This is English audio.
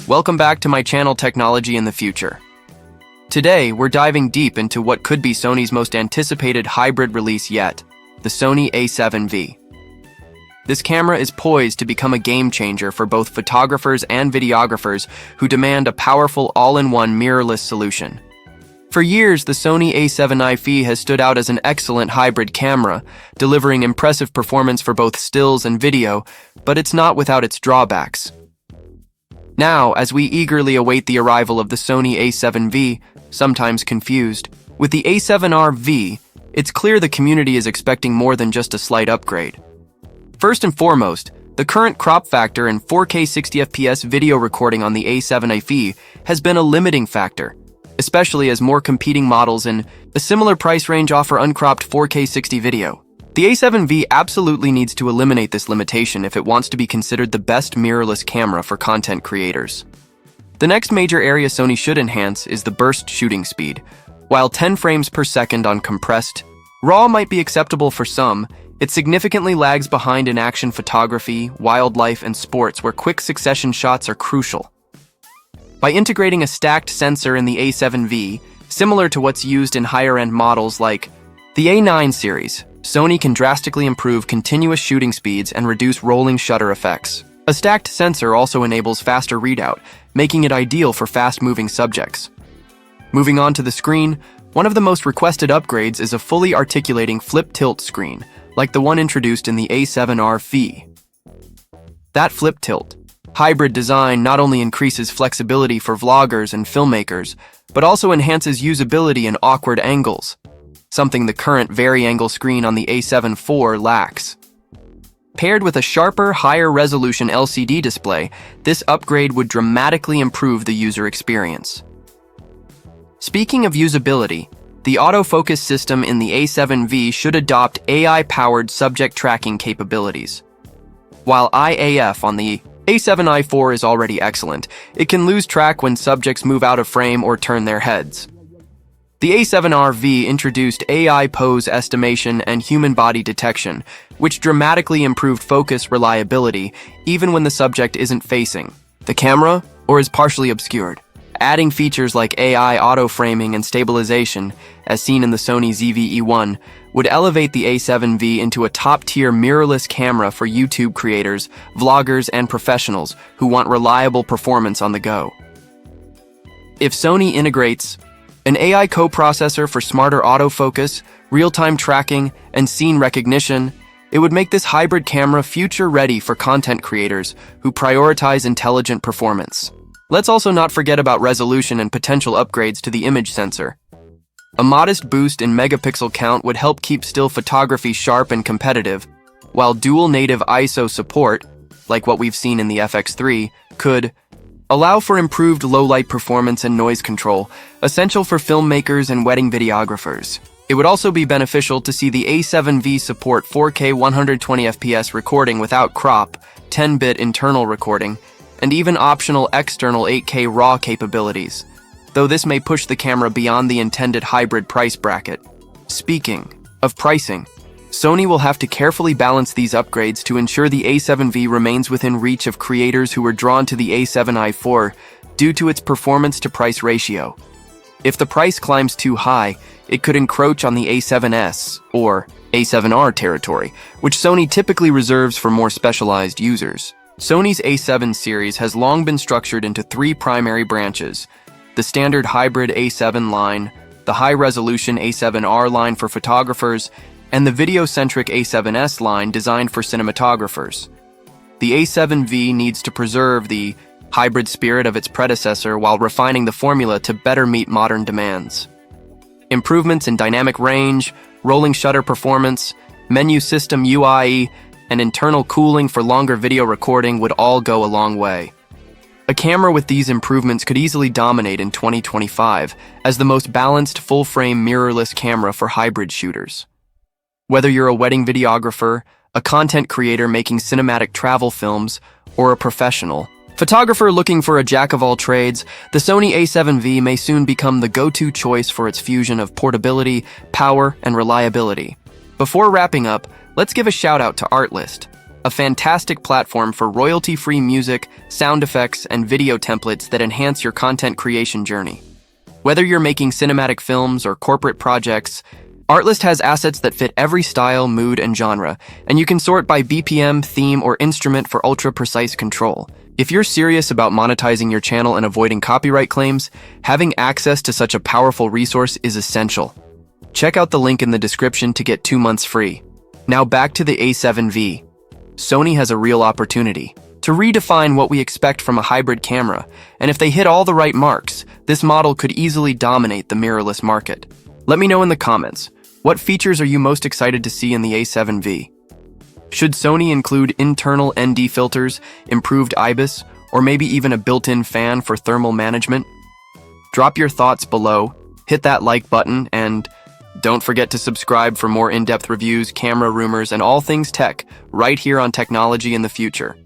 welcome back to my channel Technology in the Future. Today, we're diving deep into what could be Sony's most anticipated hybrid release yet, the Sony A7V. This camera is poised to become a game changer for both photographers and videographers who demand a powerful all-in-one mirrorless solution. For years, the Sony A7V has stood out as an excellent hybrid camera, delivering impressive performance for both stills and video, but it's not without its drawbacks. Now, as we eagerly await the arrival of the Sony A7V, sometimes confused, with the A7V, it's clear the community is expecting more than just a slight upgrade. First and foremost, the current crop factor in 4K 60fps video recording on the A7V has been a limiting factor, especially as more competing models in a similar price range offer uncropped 4K 60 video. The A7V absolutely needs to eliminate this limitation if it wants to be considered the best mirrorless camera for content creators. The next major area Sony should enhance is the burst shooting speed. While 10 frames per second on compressed RAW might be acceptable for some, it significantly lags behind in action photography, wildlife, and sports where quick succession shots are crucial. By integrating a stacked sensor in the A7V, similar to what's used in higher-end models like the A9 series, Sony can drastically improve continuous shooting speeds and reduce rolling shutter effects. A stacked sensor also enables faster readout, making it ideal for fast-moving subjects. Moving on to the screen, one of the most requested upgrades is a fully articulating flip-tilt screen, like the one introduced in the A7V. That flip-tilt hybrid design not only increases flexibility for vloggers and filmmakers, but also enhances usability in awkward angles, something the current vari-angle screen on the A7 IV lacks. Paired with a sharper, higher-resolution LCD display, this upgrade would dramatically improve the user experience. Speaking of usability, the autofocus system in the A7V should adopt AI-powered subject tracking capabilities. While IAF on the A7IV is already excellent, it can lose track when subjects move out of frame or turn their heads. The A7V introduced AI pose estimation and human body detection, which dramatically improved focus reliability even when the subject isn't facing the camera or is partially obscured. Adding features like AI auto-framing and stabilization, as seen in the Sony ZV-E1, would elevate the A7V into a top-tier mirrorless camera for YouTube creators, vloggers, and professionals who want reliable performance on the go. If Sony integrates an AI co-processor for smarter autofocus, real-time tracking, and scene recognition, it would make this hybrid camera future-ready for content creators who prioritize intelligent performance. Let's also not forget about resolution and potential upgrades to the image sensor. A modest boost in megapixel count would help keep still photography sharp and competitive, while dual native ISO support, like what we've seen in the FX3, could allow for improved low-light performance and noise control, essential for filmmakers and wedding videographers. It would also be beneficial to see the A7V support 4K 120fps recording without crop, 10-bit internal recording, and even optional external 8K RAW capabilities, though this may push the camera beyond the intended hybrid price bracket. Speaking of pricing, Sony will have to carefully balance these upgrades to ensure the A7V remains within reach of creators who were drawn to the A7IV due to its performance-to-price ratio. If the price climbs too high, it could encroach on the A7S or A7R territory, which Sony typically reserves for more specialized users. Sony's A7 series has long been structured into three primary branches: the standard hybrid A7 line, the high-resolution A7R line for photographers, and the video-centric A7S line designed for cinematographers. The A7V needs to preserve the hybrid spirit of its predecessor while refining the formula to better meet modern demands. Improvements in dynamic range, rolling shutter performance, menu system UI, and internal cooling for longer video recording would all go a long way. A camera with these improvements could easily dominate in 2025 as the most balanced full-frame mirrorless camera for hybrid shooters. Whether you're a wedding videographer, a content creator making cinematic travel films, or a professional photographer looking for a jack-of-all-trades, the Sony A7V may soon become the go-to choice for its fusion of portability, power, and reliability. Before wrapping up, let's give a shout-out to Artlist, a fantastic platform for royalty-free music, sound effects, and video templates that enhance your content creation journey. Whether you're making cinematic films or corporate projects, Artlist has assets that fit every style, mood, and genre, and you can sort by BPM, theme, or instrument for ultra-precise control. If you're serious about monetizing your channel and avoiding copyright claims, having access to such a powerful resource is essential. Check out the link in the description to get 2 months free. Now back to the A7V. Sony has a real opportunity to redefine what we expect from a hybrid camera, and if they hit all the right marks, this model could easily dominate the mirrorless market. Let me know in the comments, what features are you most excited to see in the A7V? Should Sony include internal ND filters, improved IBIS, or maybe even a built-in fan for thermal management? Drop your thoughts below, hit that like button, and don't forget to subscribe for more in-depth reviews, camera rumors, and all things tech right here on Technology in the Future.